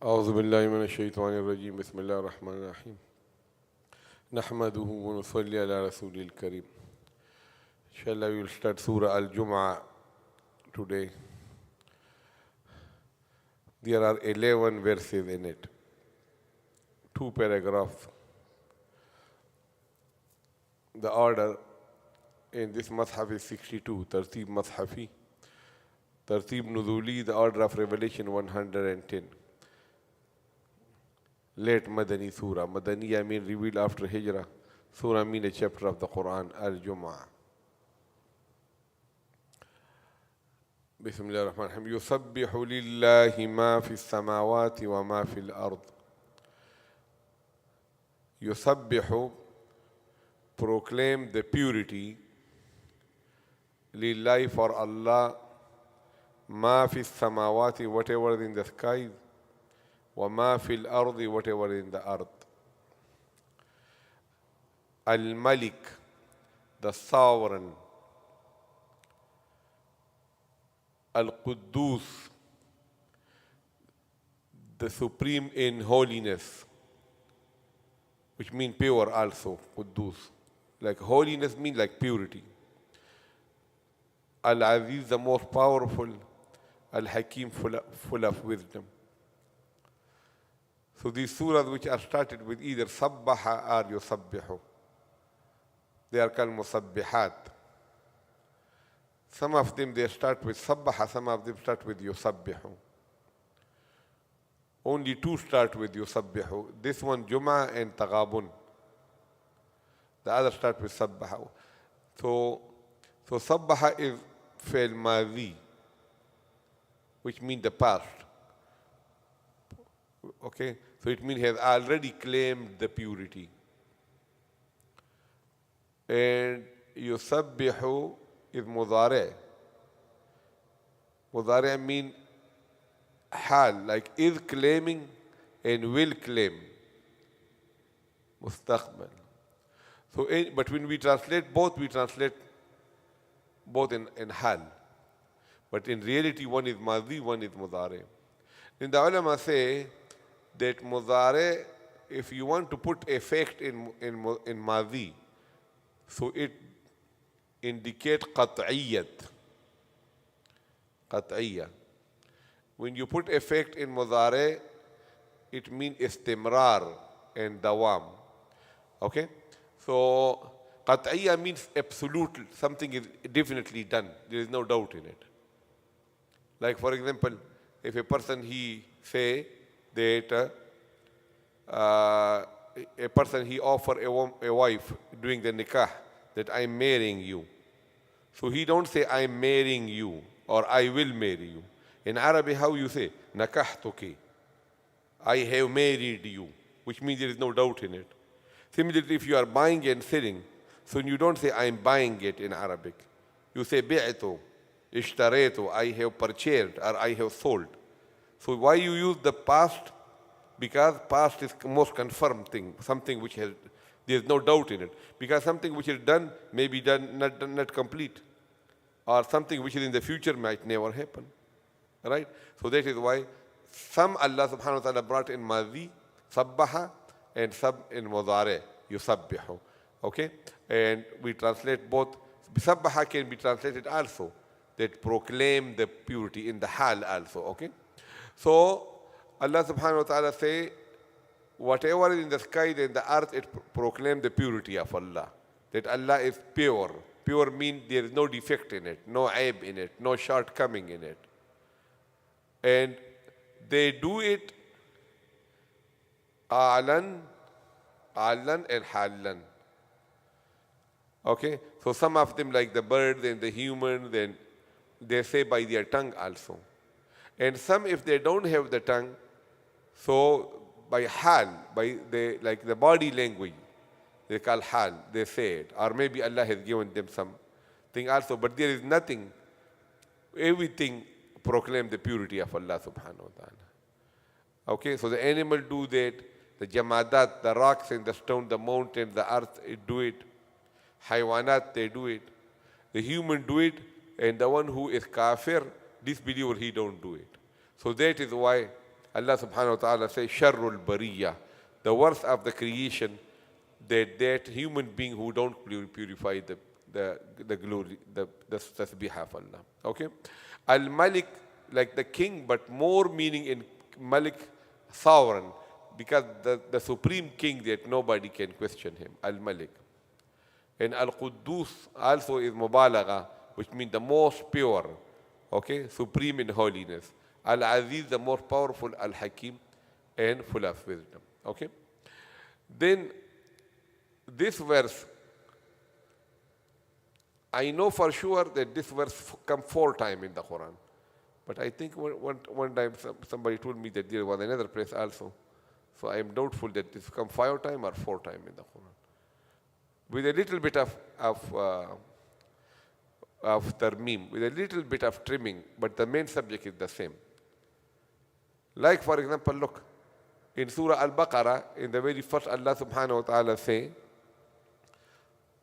أعوذ بالله من الشيطان الرجيم بسم الله الرحمن الرحيم نحمده ونصلي على رسول الكريم. Inshallah, we will start Surah Al-Jumu'ah today. There are 11 verses in it, 2 paragraphs. The order in this Mashaf is 62, Tartib Mashafi. Tartib Nuzuli, the order of revelation 110. Late Madani Surah. Madani, I mean revealed after Hijrah. Surah mean a chapter of the Qur'an, Al-Jumu'ah. Bismillah ar-Rahman ar-Rahim. يُسَبِّحُ لِلَّهِ مَا فِي السَّمَاوَاتِ وَمَا فِي الْأَرْضِ. يُسَبِّحُ, proclaim the purity, lillahi, for Allah, ma fi samawati, whatever is in the skies, wa ma fil ardi, whatever is in the earth. Al-Malik, the sovereign. Al-Quddus, the supreme in holiness, which means pure also, Quddus. Like holiness means like purity. Al-Aziz, the most powerful. Al-Hakim, full of wisdom. So these surahs which are started with either Sabbaha or Yusabbihu, they are called Musabbihat. Some of them they start with Sabbaha, some of them start with Yusabbihu. Only 2 start with Yusabbihu. This one, Jumu'ah and Taghabun. The other start with Sabbaha. So Sabbaha is Fi'l Madhi, which means the past. Okay? So it means he has already claimed the purity. And Yusabbihu is Mudari. Mudari means hal, like is claiming and will claim. Mustaqbal. So, but when we translate both in hal. But in reality, one is madhi, one is mudari. Then the ulama say that mudari, if you want to put effect in madhi, so it indicates qat'iyyat. Qat'iyya. When you put effect in mudari, it means istimrar and dawam. Okay? So, qat'iyya means absolute, something is definitely done. There is no doubt in it. Like for example, if a person he say that a person he offer a wife during the nikah that I'm marrying you. So he don't say I'm marrying you or I will marry you. In Arabic, how you say? Nakahtuki. I have married you, which means there is no doubt in it. Similarly, if you are buying and selling, so you don't say I'm buying it in Arabic. You say bi'tu, ishtaraytu, I have purchased or I have sold. So why you use the past? Because past is most confirmed thing, something which has, there is no doubt in it. Because something which is done may be done, not complete. Or something which is in the future might never happen. Right? So that is why some Allah subhanahu wa ta'ala brought in madhi, sabbaha, and sab in mudari, yusabbihu. Okay? And we translate both. Sabbaha can be translated also, that proclaim the purity in the hal also. Okay? So Allah subhanahu wa ta'ala say, whatever is in the sky and the earth, it proclaim the purity of Allah. That Allah is pure. Pure means there is no defect in it, no aib in it, no shortcoming in it. And they do it alan and halan. Okay? So some of them like the birds and the humans, then they say by their tongue also. And some if they don't have the tongue, so by hal, by like the body language, they call hal, they say it. Or maybe Allah has given them something also, but there is nothing. Everything proclaim the purity of Allah subhanahu wa ta'ala. Okay, so the animal do that, the jamadat, the rocks and the stone, the mountain, the earth, it do it. Haywanat, they do it. The human do it, and the one who is kafir, disbeliever, he don't do it. So that is why Allah subhanahu wa ta'ala says, Sharrul Bariyah, the worst of the creation, that human being who don't purify the glory, the tasbih of Allah. Okay? Al-Malik, like the king, but more meaning in Malik, sovereign, because the supreme king that nobody can question him, Al-Malik. And Al-Quddus also is Mubalagha, which means the most pure, okay, supreme in holiness. Al-Aziz, the most powerful, Al-Hakim, and full of wisdom. Okay? Then this verse, I know for sure that this verse comes 4 times in the Quran. But I think one time somebody told me that there was another place also. So I am doubtful that this comes 5 times or 4 times in the Quran. With a little bit of tarmeem, with a little bit of trimming, but the main subject is the same. Like for example, look, in Surah Al-Baqarah, in the very first, Allah subhanahu wa ta'ala say,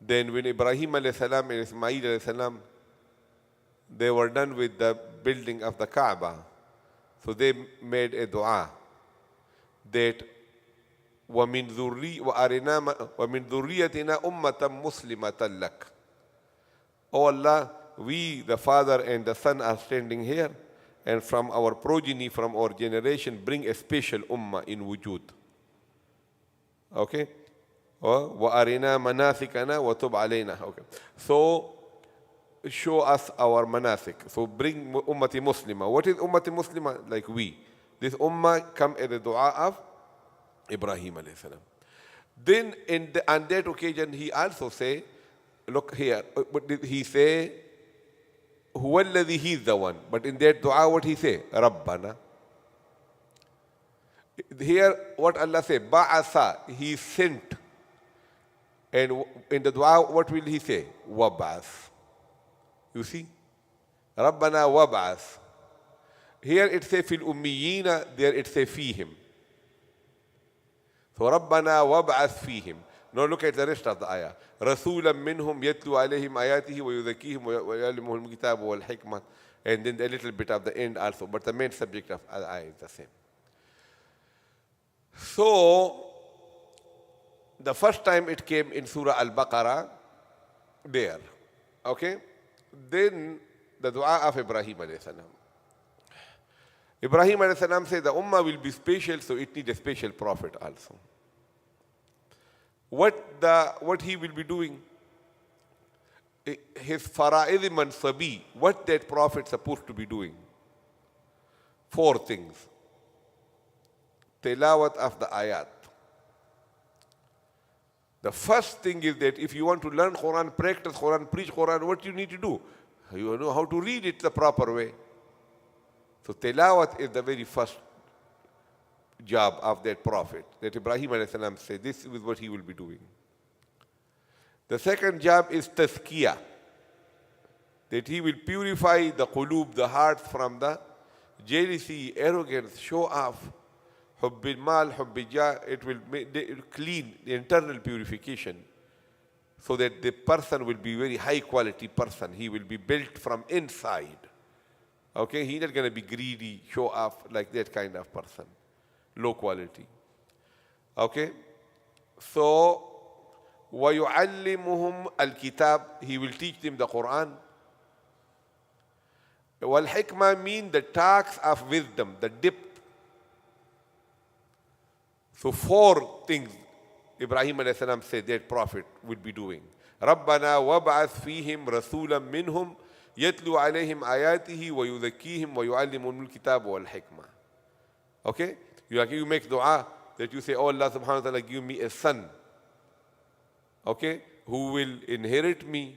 then when Ibrahim alayhi salam and Ismail alayhi salam, they were done with the building of the Kaaba, so they made a dua that وَمِن ذُرِّيَّتِنَا أُمَّةً مُسْلِمَةً لَكَ. Oh Allah, we, the father and the son, are standing here, and from our progeny, from our generation, bring a special ummah in wujud. Okay? وَأَرِنَا مَنَاسِكَنَا وَتُبْ عَلَيْنَا. Okay. So, show us our manasik. So bring ummati muslima. What is ummati muslima? Like we. This ummah come as a dua of Ibrahim alayhi salam. Then on that occasion he also say, look here, what did he say? Huwa alladhi, he is the one. But in that dua what he say? Rabbana. Here what Allah say? Ba'asa, he sent. And in the dua what will he say? Wab'as. You see? Rabbana wab'as. Here it says fil ummiyina, there it says fihim. So Rabbana wab'as fihim. Now look at the rest of the ayah. رَسُولًا مِّنْهُمْ يَتْلُو عَلَيْهِمْ آيَاتِهِ وَيُذَكِّيهِمْ وَيُعَلِّمُهُمُ الْكِتَابَ وَالْحِكْمَةَ. And then a little bit of the end also. But the main subject of the ayah is the same. So, the first time it came in Surah Al-Baqarah, there. Okay? Then the dua of Ibrahim alayhi salam. Ibrahim alayhi salam said the ummah will be special, so it needs a special prophet also. What he will be doing, his fara'id mansabi, what that prophet supposed to be doing? 4 things. Tilawat of the ayat. The first thing is that if you want to learn Quran, practice Quran, preach Quran, what you need to do? You know how to read it the proper way. So tilawat is the very first job of that prophet. That Ibrahim alayhi salam said, this is what he will be doing. The second job is tazkiyah. That he will purify the qulub, the heart, from the jealousy, arrogance, show off, hubbil mal, hubbil jah. It will clean the internal purification, so that the person will be very high quality person. He will be built from inside. Okay, he's not going to be greedy, show off, like that kind of person. Low quality. Okay? So, وَيُعَلِّمُهُمْ الْكِتَابِ, he will teach them the Qur'an. وَالْحِكْمَةِ mean the talks of wisdom, the depth. So 4 things Ibrahim alayhi salam said that prophet will be doing. رَبَّنَا وَابْعَثْ فِيهِمْ رَسُولًا مِّنْهُمْ يَتْلُو عَلَيْهِمْ آيَاتِهِ وَيُذَكِّيهِمْ وَيُعَلِّمُهُمُ الْكِتَابَ وَالْحِكْمَةَ. Okay? You make dua that you say, oh Allah subhanahu wa ta'ala, give me a son. Okay? Who will inherit me,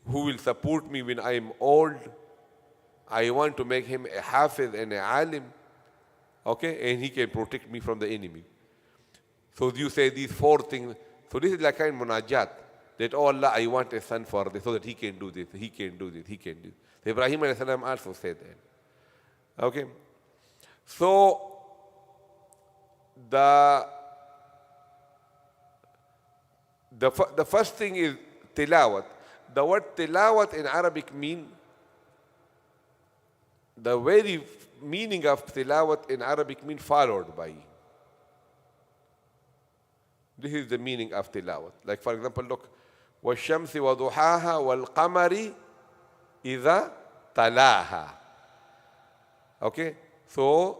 who will support me when I am old. I want to make him a hafiz and a alim. Okay? And he can protect me from the enemy. So you say these 4 things. So this is like kind of munajat. That, oh Allah, I want a son for this, so that he can do this, he can do this, he can do this. So Ibrahim alayhi salam also said that. Okay? So, the first thing is tilawat. The word tilawat in Arabic means the very meaning of tilawat in Arabic means followed by. This is the meaning of tilawat. Like for example, look, وَالشَّمْسِ وَضُحَاهَا وَالْقَمَرِ إِذَا تَلَاهَا. Okay, so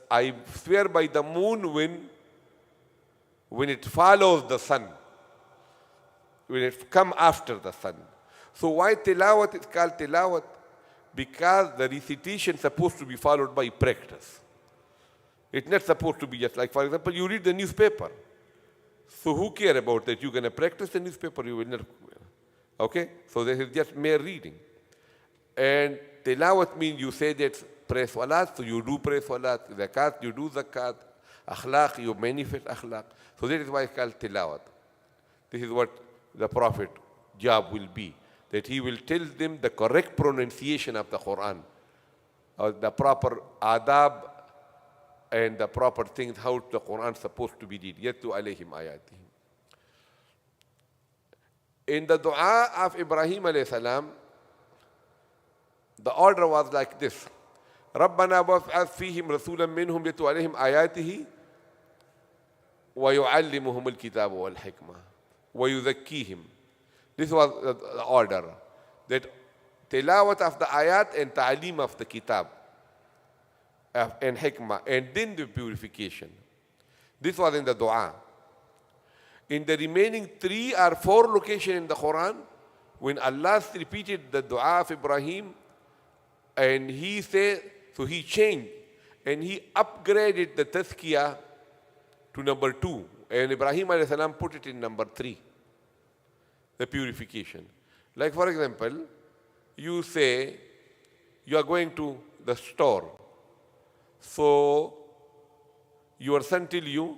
I swear by the moon when it follows the sun, when it comes after the sun. So why tilawat is called tilawat? Because the recitation is supposed to be followed by practice. It's not supposed to be just like, for example, you read the newspaper. So who care about that? You're going to practice the newspaper, you will not. Okay? So this is just mere reading. And tilawat means you say that pray salat, so you do pray salat. Zakat, you do zakat. Akhlaq, you manifest akhlaq. So that is why it's called tilawat. This is what the Prophet's job will be. That he will tell them the correct pronunciation of the Qur'an. The proper adab and the proper things, how the Qur'an is supposed to be read. Yatlu alayhim ayatihim. In the dua of Ibrahim alayhi salam, the order was like this. رَبَّنَا وَابْعَثْ فِيهِمْ رَسُولًا مِّنْهُمْ يَتْلُو عَلَيْهِمْ آيَاتِهِ وَيُعَلِّمُهُمُ الْكِتَابَ وَالْحِكْمَةَ وَيُزَكِّيهِمْ. This was the order. That tilawat of the ayat and ta'aleem of the kitab and hikmah, and then the purification. This was in the dua. In the remaining 3 or 4 locations in the Quran, when Allah repeated the dua of Ibrahim, and he said, so he changed, and he upgraded the tazkiyah to number 2, and Ibrahim alayhi salam put it in number 3, the purification. Like for example, you say you are going to the store, so your son tell you,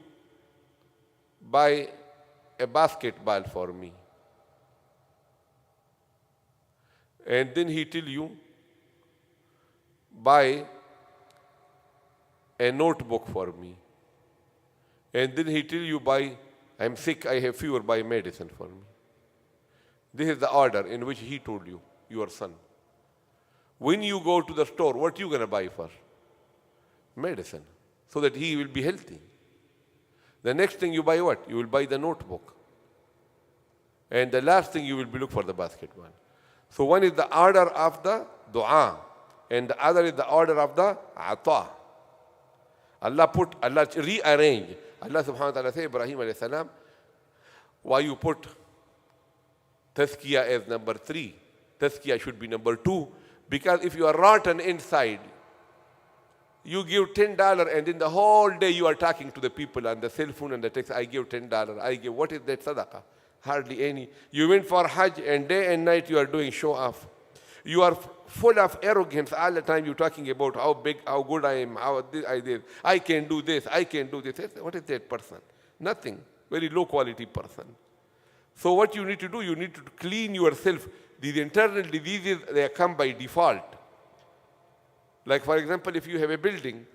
buy a basketball for me. And then he tell you, buy a notebook for me. And then he tell you, buy, I'm sick, I have fever, buy medicine for me. This is the order in which he told you, your son. When you go to the store, what you going to buy first? Medicine, so that he will be healthy. The next thing you buy what? You will buy the notebook. And the last thing you will be look for the basketball. So one is the order of the dua, and the other is the order of the ata. Allah rearrange. Allah subhanahu wa ta'ala say, Ibrahim alayhi salam, why you put tazkiyah as number 3? Tazkiyah should be number 2, because if you are rotten inside, you give $10 and in the whole day you are talking to the people on the cell phone and the text, I give $10, I give, what is that sadaqah? Hardly any. You went for Hajj and day and night you are doing show off. You are full of arrogance all the time. You're talking about how big, how good I am, how this, I can do this, I can do this. What is that person? Nothing. Very low quality person. So what you need to do, you need to clean yourself. These internal diseases, they come by default. Like for example, if you have a building,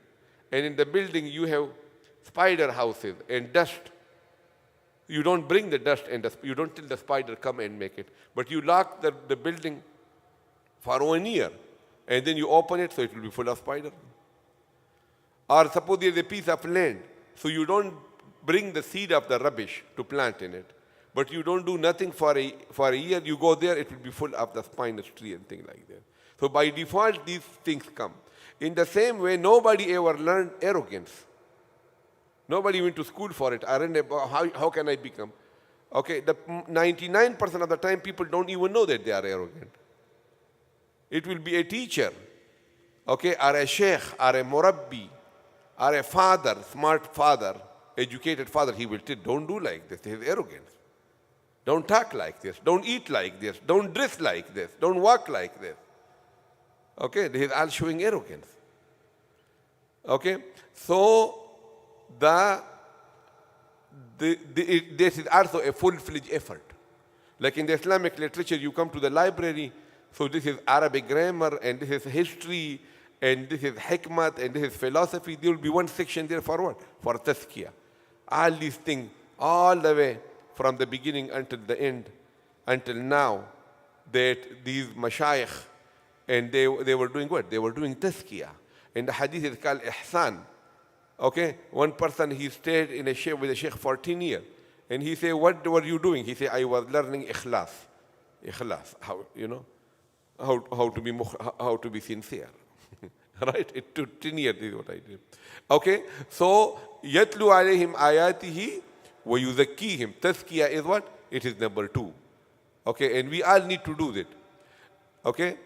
and in the building you have spider houses and dust, you don't bring the dust and you don't tell the spider come and make it, but you lock the building for 1 year, and then you open it so it will be full of spiders. Or suppose there is a piece of land, so you don't bring the seed of the rubbish to plant in it, but you don't do nothing for a year, you go there, it will be full of the spinous tree and things like that. So by default, these things come. In the same way, nobody ever learned arrogance. Nobody went to school for it. I learned about how can I become. Okay, the 99% of the time, people don't even know that they are arrogant. It will be a teacher, okay, or a sheikh, or a murabbi, or a father, smart father, educated father. He will tell, don't do like this. This is arrogance. Don't talk like this. Don't eat like this. Don't dress like this. Don't walk like this. Okay, this is all showing arrogance. Okay, so this is also a full-fledged effort. Like in the Islamic literature, you come to the library, so this is Arabic grammar, and this is history, and this is hikmat, and this is philosophy. There will be one section there for what? For tazkiyah. All these things, all the way from the beginning until the end, until now, that these mashayikh And they were doing what? They were doing tazkiyah. And the hadith is called ihsan. Okay? One person, he stayed in a sheikh with a sheikh for 14 years. And he said, what were you doing? He said, I was learning ikhlas. Ikhlas, how to be sincere. Right? It took 10 years, is what I did. Okay? So, yatlu alayhim ayatihi wa yuzakkihim. Tazkiyah is what? It is number 2. Okay? And we all need to do that. Okay?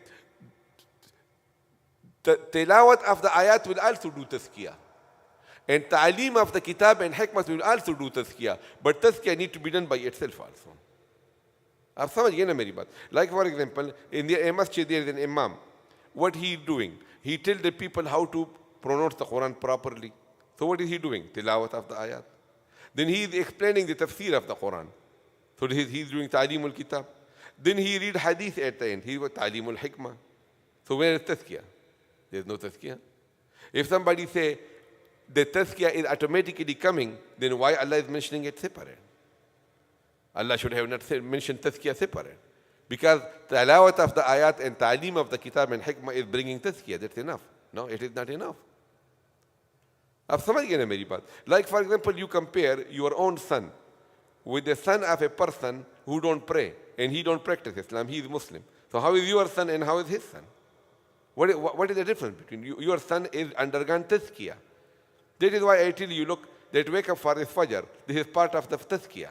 The tilawat of the ayat will also do tazkiyah. And ta'aleem of the kitab and hikmah will also do tazkiyah. But tazkiyah need to be done by itself also. आप समझ गए ना मेरी बात? Like for example, in the masjid there is an imam. What he is doing? He tells the people how to pronounce the Quran properly. So what is he doing? Tilawat of the ayat. Then he is explaining the tafseer of the Quran. So he is doing ta'aleem al-kitab. Then he read hadith at the end. He was ta'aleem al-hikmah. So where is tazkiyah? There is no tazkiyah. If somebody say the tazkiyah is automatically coming, then why Allah is mentioning it separate? Allah should have not mentioned tazkiyah separate. Because tilawat of the ayat and ta'aleem of the kitab and hikmah is bringing tazkiyah. That's enough. No, it is not enough. आप समझ गए ना मेरी बात? Like for example, you compare your own son with the son of a person who don't pray and he don't practice Islam. He is Muslim. So how is your son and how is his son? What is the difference between you? Your son is undergone tazkiyah. That is why I tell you, look, that wake up for this fajr, this is part of the tazkiyah.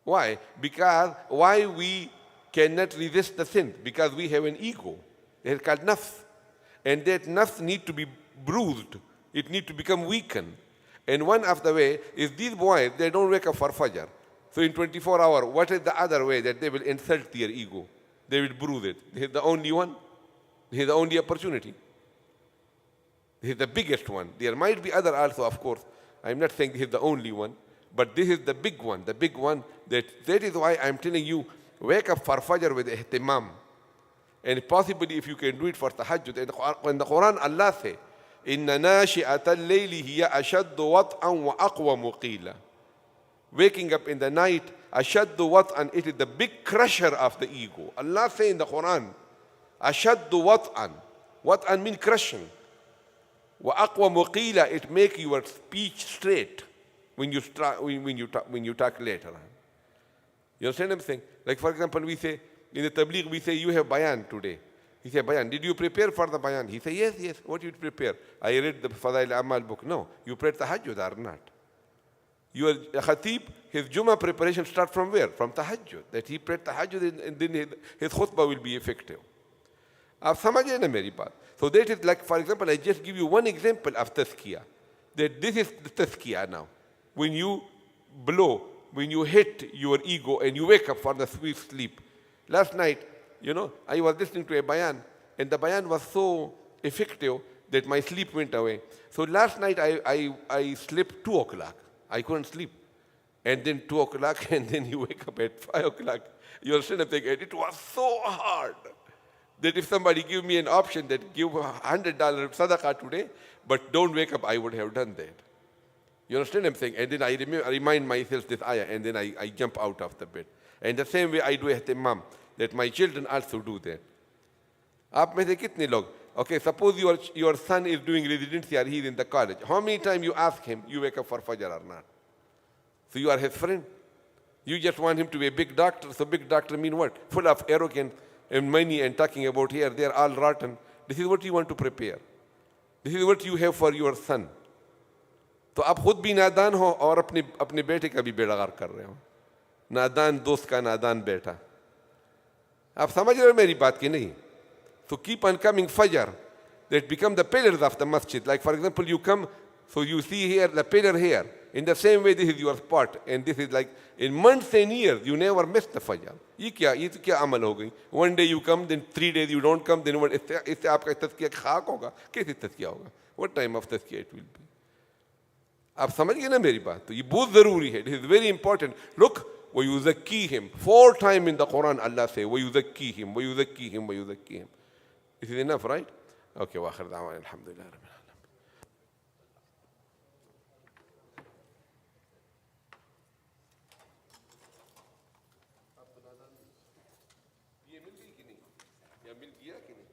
Why? Because why we cannot resist the sin? Because we have an ego. It is called nafs. And that nafs need to be bruised. It need to become weakened. And one of the way is these boys, they don't wake up for fajr. So in 24 hours, what is the other way that they will insult their ego? They will bruise it. This is the only one. This is the only opportunity. This is the biggest one. There might be other also, of course. I'm not saying this is the only one. But this is the big one. The big one that is why I'm telling you, wake up for fajr with ihtimam. And possibly if you can do it for tahajjud. And in the Quran, Allah says, إِنَّ نَاشِئَةَ اللَّيْلِ هِيَ أَشَدُّ وَطْءًا وَأَقْوَمُ قِيلًا. Waking up in the night, أَشَدُّ وَطْءًا, it is the big crusher of the ego. Allah says in the Quran, أَشَدُّ وَطْءًا. Wat'an means crushing. وَأَقْوَمُ قِيلًا, it make your speech straight when you talk later on. You understand what I'm saying? Like for example, we say, in the tabligh, we say, you have bayan today. He said, bayan, did you prepare for the bayan? He said, yes, yes. What did you prepare? I read the Fadail Amal book. No, you prayed tahajjud or not. Your khatib, his Jumu'ah preparation start from where? From tahajjud. That he prayed tahajjud and then his khutbah will be effective. आप समझे ना मेरी बात? So that is like, for example, I just give you one example of tazkiyah. That this is the tazkiyah now. When you blow, when you hit your ego and you wake up for the sweet sleep. Last night, I was listening to a bayan, and the bayan was so effective that my sleep went away. So last night I slept 2 o'clock. I couldn't sleep. And then 2 o'clock, and then you wake up at 5 o'clock. You understand? It was so hard that if somebody give me an option that give $100 sadaqah today, but don't wake up, I would have done that. You understand what I'm saying? And then I remind myself this ayah, and then I jump out of the bed. And the same way I do ihtimam, that my children also do that. आप में से कितने लोग? Okay, suppose your son is doing residency or he is in the college. How many times you ask him, you wake up for fajr or not? So you are his friend. You just want him to be a big doctor. So big doctor mean what? Full of arrogance and money and talking about here, they are all rotten. This is what you want to prepare. This is what you have for your son. तो आप खुद भी नादान हो और अपने बेटे का भी बेड़ागार कर रहे हो. नादान दोस्त का नादान बेटा. आप समझ रहे हो मेरी बात की नहीं? So keep on coming fajr, that become the pillars of the masjid. Like for example, you come, so you see here the pillar here. In the same way, this is your spot, and this is like in months and years you never miss the fajr. ये क्या अमल हो गई? One day you come, then 3 days you don't come, then इससे आपका तज़किया खाक होगा. कैसे तज़किया होगा? What time of तज़किया it will be? आप समझ गए ना मेरी बात? तो ये बहुत ज़रूरी है. It is very important. Look, وَيُزَكِّيهِمْ 4 times in the Quran Allah say وَيُزَكِّيهِمْ وَيُزَكِّيهِمْ وَيُزَكِّيهِمْ. This is enough, right? Okay, وآخر دعوانا الحمد لله رب العالمين. ये मिल गई कि नहीं? या मिल किया कि नहीं